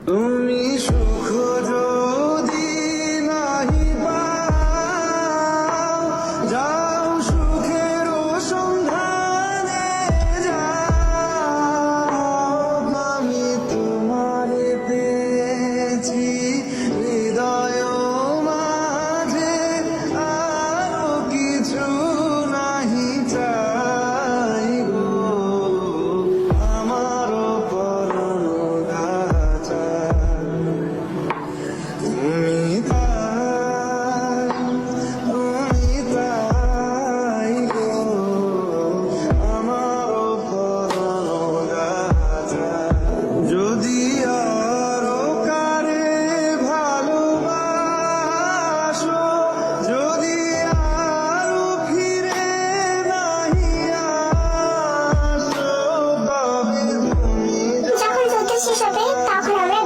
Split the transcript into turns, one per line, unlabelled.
তুমি সুখ যদি নাহি পাও, যাও সুখের সন্ধানে যাও। আমি তোমারে পেয়েছি হৃদয় মাঝে, আরো কিছু নাহি চাই গো। আমারও পরাণ ধাচা তুমি তাই গো। আমারও পরাণ ধাচা যদি আরো কারে ভালোবাসো, যদি আরো ফিরে নাহি আসো, তবে তুমি
যখন যুদ্ধ শেষ হবে তখন আমরা